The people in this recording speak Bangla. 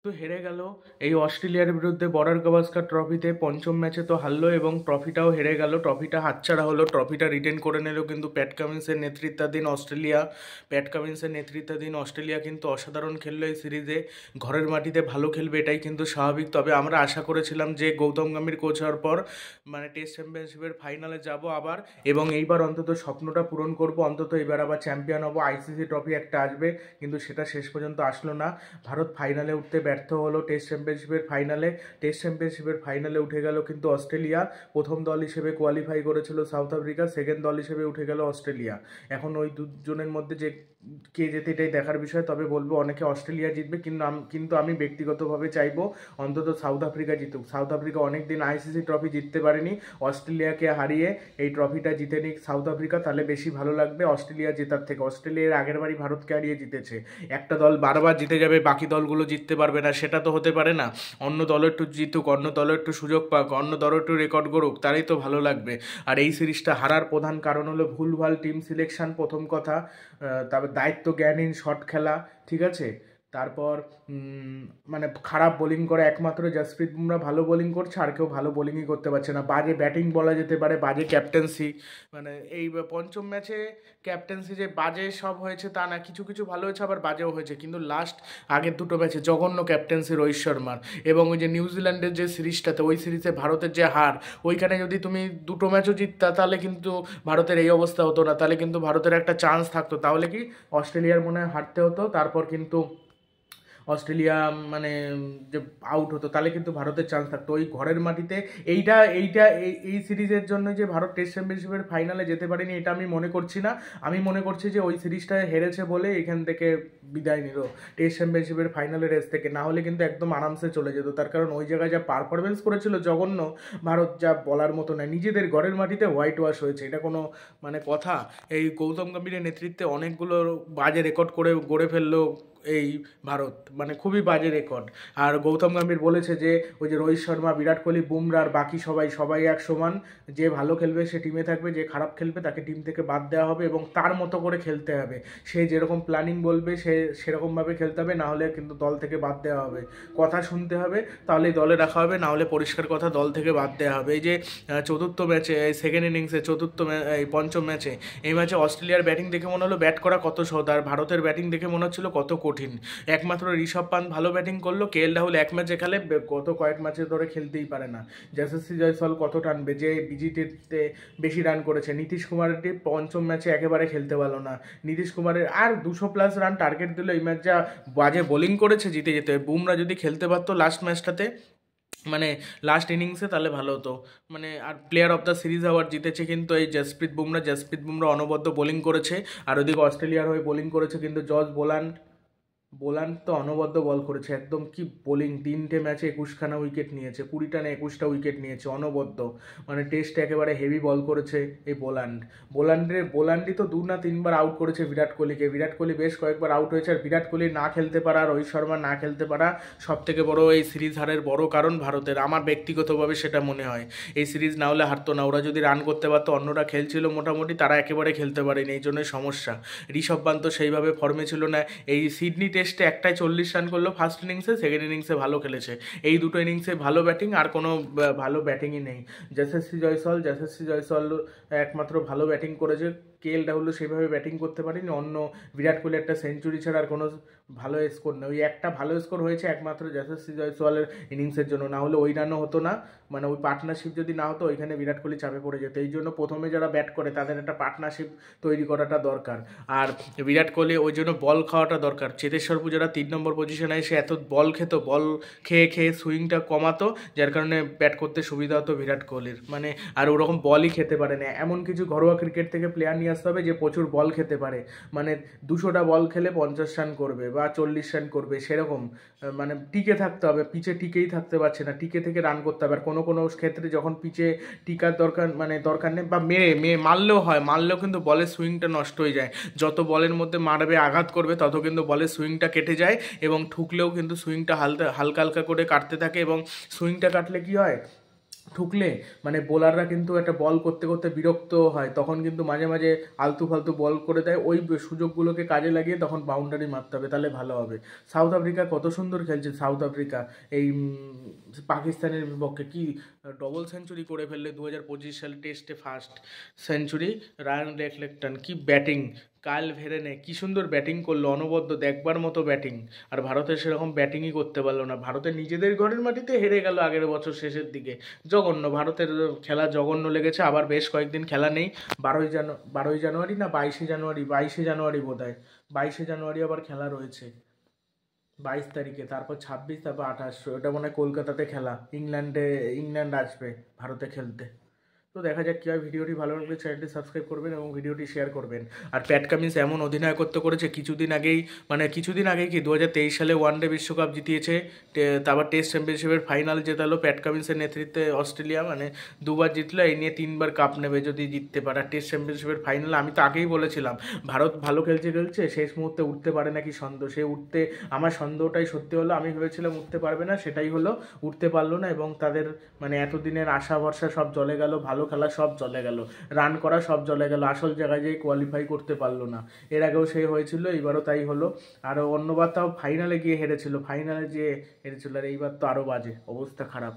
তো হেরে গেল এই অস্ট্রেলিয়ার বিরুদ্ধে বর্ডার গাভাস্কার ট্রফিতে পঞ্চম ম্যাচে তো হারলো এবং ট্রফিটাও হেরে গেল, ট্রফিটা হাতছাড়া হলো। ট্রফিটা রিটেন করে নিল কিন্তু প্যাট কামিন্সের নেতৃত্বাধীন অস্ট্রেলিয়া কিন্তু অসাধারণ খেললো এই সিরিজে। ঘরের মাটিতে ভালো খেলবে এটাই কিন্তু স্বাভাবিক, তবে আমরা আশা করেছিলাম যে গৌতম গম্ভীর কোচ হওয়ার পর মানে টেস্ট চ্যাম্পিয়নশিপের ফাইনালে যাব আবার, এবং এইবার অন্তত স্বপ্নটা পূরণ করব, অন্তত এবার আবার চ্যাম্পিয়ন হব, আইসিসি ট্রফি একটা আসবে, কিন্তু সেটা শেষ পর্যন্ত আসলো না। ভারত ফাইনালে উঠতে ব্যর্থ হলো টেস্ট চ্যাম্পিয়নশিপের ফাইনালে উঠে গেল কিন্তু অস্ট্রেলিয়া। প্রথম দল হিসেবে কোয়ালিফাই করেছিল সাউথ আফ্রিকা, সেকেন্ড দল হিসেবে উঠে গেল অস্ট্রেলিয়া। এখন ওই দুজনের মধ্যে যে কে যেতে এটাই দেখার বিষয়, তবে বলবো অনেকে অস্ট্রেলিয়া জিতবে, কিন্তু আমি ব্যক্তিগতভাবে চাইবো অন্তত সাউথ আফ্রিকা জিতুক। সাউথ আফ্রিকা অনেকদিন আইসিসি ট্রফি জিততে পারেনি, অস্ট্রেলিয়াকে হারিয়ে এই ট্রফিটা জিতে নিক সাউথ আফ্রিকা, তাহলে বেশি ভালো লাগবে অস্ট্রেলিয়া জেতার থেকে। অস্ট্রেলিয়ার আগের বারই ভারতকে হারিয়ে জিতেছে, একটা দল বারবার জিতে যাবে বাকি দলগুলো জিততে পারবে না, সেটা তো হতে পারে না। অন্য দল একটু জিতুক, অন্য দল একটু সুযোগ পাক, অন্য দল একটু রেকর্ড করুক, তারই তো ভালো লাগবে। আর এই সিরিজটা হারার প্রধান কারণ হলো ভুলভাল টিম সিলেকশন, প্রথম কথা। তারপর দায়িত্ব জ্ঞানহীন শট খেলা, ঠিক আছে। তারপর মানে খারাপ বোলিং করে, একমাত্র জসপ্রীত বুমরা ভালো বোলিং করছে, আর কেউ ভালো বোলিংই করতে পারছে না। বাজে ব্যাটিং বলা যেতে পারে, বাজে ক্যাপ্টেন্সি। মানে এই পঞ্চম ম্যাচে ক্যাপ্টেন্সি যে বাজে সব হয়েছে তা না, কিছু কিছু ভালো হয়েছে আবার বাজেও হয়েছে, কিন্তু লাস্ট আগের দুটো ম্যাচে জঘন্য ক্যাপ্টেন্সি রোহিত শর্মার। এবং ওই যে নিউজিল্যান্ডের যে সিরিজটাতে, ওই সিরিজে ভারতের যে হার, ওইখানে যদি তুমি দুটো ম্যাচও জিততা তাহলে কিন্তু ভারতের এই অবস্থা হতো না, তাহলে কিন্তু ভারতের একটা চান্স থাকতো, তাহলে কি অস্ট্রেলিয়ার মনে হয় হারতে হতো, তারপর কিন্তু অস্ট্রেলিয়া মানে যে আউট হতো, তাহলে কিন্তু ভারতের চান্স থাকতো ওই ঘরের মাটিতে। এই সিরিজের জন্য যে ভারত টেস্ট চ্যাম্পিয়নশিপের ফাইনালে যেতে পারেনি এটা আমি মনে করছি না। আমি মনে করছি যে ওই সিরিজটা হেরেছে বলে এখান থেকে বিদায় নিল টেস্ট চ্যাম্পিয়নশিপের ফাইনালের রেস থেকে, না হলে কিন্তু একদম আরামসে চলে যেত। তার কারণ ওই জায়গায় যা পারফরমেন্স করেছিল জঘন্য, ভারত যা বলার মতো নয়, নিজেদের ঘরের মাটিতে হোয়াইট ওয়াশ হয়েছে, এটা কোনো মানে কথা? এই গৌতম গম্ভীরের নেতৃত্বে অনেকগুলো বাজে রেকর্ড করে গড়ে ফেললো এই ভারত, মানে খুবই বাজে রেকর্ড। আর গৌতম গম্ভীর বলেছে যে ওই যে রোহিত শর্মা, বিরাট কোহলি, বুমরা আর বাকি সবাই সবাই এক সমান, যে ভালো খেলবে সে টিমে থাকবে, যে খারাপ খেলবে তাকে টিম থেকে বাদ দেওয়া হবে এবং তার মতো করে খেলতে হবে। সে যেরকম প্ল্যানিং বলবে সে সেরকমভাবে খেলতে হবে, না হলে কিন্তু দল থেকে বাদ দেওয়া হবে। কথা শুনতে হবে, তাহলেই দলে রাখা হবে, না হলে পরিষ্কার কথা দল থেকে বাদ দেওয়া হবে। এই যে চতুর্থ ম্যাচে, সেকেন্ড ইনিংসে এই পঞ্চম ম্যাচে, এই ম্যাচে অস্ট্রেলিয়ার ব্যাটিং দেখে মনে হলো ব্যাট করা কত সহজ, আর ভারতের ব্যাটিং দেখে মনে হচ্ছিল কত কঠিন। একমাত্র ঋষভ পান্ত ভালো ব্যাটিং করলো, কেএল রাহুল এক ম্যাচে খেলে, গত কয়েক ম্যাচে ধরে খেলতেই পারে না। যশস্বী জয়সওয়াল কত টানবে, যে বিজিটিতে বেশি রান করেছে। নীতিশ কুমারটি পঞ্চম ম্যাচে একেবারে খেলতে পারলো না। নীতিশ কুমারের আর 200+ রান টার্গেট দিল, এই ম্যাচ যা বাজে বোলিং করেছে জিতে যেতে। বুমরা যদি খেলতে পারতো লাস্ট ম্যাচটাতে, মানে লাস্ট ইনিংসে, তাহলে ভালো হতো। মানে আর player of the series award জিতেছে কিন্তু এই জসপ্রীত বুমরা অনবদ্য বোলিং করেছে। আর ওদিকে অস্ট্রেলিয়ার হয়ে বোলিং করেছে কিন্তু জস বোলান্ড। বোলান্ড তো অনবদ্য বল করেছে, একদম কি বোলিং, 3টে ম্যাচে 21খানা উইকেট নিয়েছে, 20টা না 21টা উইকেট নিয়েছে, অনবদ্য। মানে টেস্টে একেবারে হেভি বল করেছে এই বোলান্ডই তো 2 না 3বার আউট করেছে বিরাট কোহলিকে। বিরাট কোহলি বেশ কয়েকবার আউট হয়েছে, আর বিরাট কোহলি না খেলতে পারা, রোহিত শর্মা না খেলতে পারা সব থেকে বড় এই সিরিজ হারের বড় কারণ ভারতের, আমার ব্যক্তিগতভাবে সেটা মনে হয়। এই সিরিজ না হলে হারতো না, ওরা যদি রান করতে পারতো, অন্যরা খেলছিল মোটামুটি, তারা একেবারে খেলতে পারেনি, এই জন্যই সমস্যা। ঋষভ পান্ত সেইভাবে ফর্মে ছিল না। এই সিডনি টেস্টে একটাই 40 রান করলো ফার্স্ট ইনিংসে, সেকেন্ড ইনিংসে ভালো খেলেছে। এই দুটো ইনিংসে ভালো ব্যাটিং, আর কোনো ভালো ব্যাটিংই নেই। যশস্বী জয়সওয়াল একমাত্র ভালো ব্যাটিং করেছে, কেএল রাহুলও সেভাবে ব্যাটিং করতে পারেনি। অন্য বিরাট কোহলি একটা সেঞ্চুরি ছাড়া আর কোনো ভালো স্কোর নেই, ওই একটা ভালো স্কোর হয়েছে একমাত্র যশস্বী জয়সওয়ালের ইনিংসের জন্য, না হলে ওই রানও হতো না। মানে ওই পার্টনারশিপ যদি না হতো ওইখানে বিরাট কোহলি চাপে পড়ে যেত। এই জন্য প্রথমে যারা ব্যাট করে তাদের একটা পার্টনারশিপ তৈরি করাটা দরকার, আর বিরাট কোহলি ওই জন্য বল খাওয়াটা দরকার। চেতেশ্বর পূজারা 3 নম্বর পজিশনে এসে এত বল খেত, বল খেয়ে খেয়ে সুইংটা কমাতো, যার কারণে ব্যাট করতে সুবিধা হতো বিরাট কোহলির। মানে আর ওরকম বলই খেতে পারে না, এমন কিছু ঘরোয়া ক্রিকেট থেকে প্লেয়ার নিয়ে আসতে হবে যে প্রচুর বল খেতে পারে, মানে 200টা বল খেলে 50 রান করবে বা 40 রান করবে, সেরকম মানে টিকে থাকতে হবে। পিচে টিকেই থাকতে পারছে না, টিকে থেকে রান করতে হবে। আর কোনো কোনো ক্ষেত্রে যখন পিচে টিকার দরকার, মানে দরকার নেই, বা মারলেও হয়, মারলেও কিন্তু বলের সুইংটা নষ্ট হয়ে যায়। যত বলের মধ্যে মারবে, আঘাত করবে, তত কিন্তু বলের সুইংটা কেটে যায়, এবং ঠুকলেও কিন্তু সুইংটা হালকা হালকা করে কাটতে থাকে, এবং সুইংটা কাটলে কি হয়, ঠুকলে মানে বোলাররা কিন্তু একটা বল করতে করতে বিরক্ত হয়, তখন কিন্তু মাঝে মাঝে আলতু ফালতু বল করে দেয়, ওই সুযোগগুলোকে কাজে লাগিয়ে তখন বাউন্ডারি মারতে হবে, তাহলে ভালো হবে। সাউথ আফ্রিকা কত সুন্দর খেলছে, সাউথ আফ্রিকা এই পাকিস্তানের বিপক্ষে কি ডবল সেঞ্চুরি করে ফেললে 2025 সালে টেস্টে ফার্স্ট সেঞ্চুরি। রায়ান লেকলেকটন কি ব্যাটিং, কাল ভেরেনে কি সুন্দর ব্যাটিং করলো, অনবদ্য দেখবার মতো ব্যাটিং। আর ভারতের সেরকম ব্যাটিংই করতে পারলো না, ভারতের নিজেদের ঘরের মাটিতে হেরে গেল আগের বছর শেষের দিকে। জঘন্য, ভারতের খেলা জঘন্য লেগেছে। আবার বেশ কয়েকদিন খেলা নেই, 12ই জানুয়ারি না 22শে জানুয়ারি, 22শে জানুয়ারি বোধ হয়, 22শে জানুয়ারি আবার খেলা রয়েছে, 22 তারিখে, তারপর 26, তারপর 28, ওটা মনে হয় কলকাতাতে খেলা। ইংল্যান্ড আসবে ভারতে খেলতে। তো দেখা যাক কী হয়। ভিডিওটি ভালো লাগলে চ্যানেলটি সাবস্ক্রাইব করবেন এবং ভিডিওটি শেয়ার করবেন। আর প্যাট কামিন্স এমন অধিনায়কত্ব করেছে, কিছুদিন আগেই কি 2023 সালে ওয়ানডে বিশ্বকাপ জিতিয়েছে, তারপর টেস্ট চ্যাম্পিয়নশিপের ফাইনাল জেতালো প্যাট কামিন্সের নেতৃত্বে অস্ট্রেলিয়া, মানে দুবার জিতলো, এই নিয়ে 3বার কাপ নেবে যদি জিততে পারে। আর টেস্ট চ্যাম্পিয়নশিপের ফাইনালে আমি তো আগেই বলেছিলাম ভারত ভালো খেলছে শেষ মুহূর্তে উঠতে পারে নাকি সন্দেহ, আমার সন্দেহটাই সত্যি হলো। আমি ভেবেছিলাম উঠতে পারবে না, সেটাই হলো, উঠতে পারলো না, এবং তাদের মানে এতদিনের আশা ভরসা সব জলে গেল, ভালো খেলা সব জলে গেল, রান করা সব জলে গেল, আসল জায়গায় যেয়ে কোয়ালিফাই করতে পারলো না। এর আগেও সেই হয়েছিল, এবারও তাই হলো। আর অন্যবার তাও ফাইনালে গিয়ে হেরেছিল, আর এইবার তো আরও বাজে অবস্থা, খারাপ।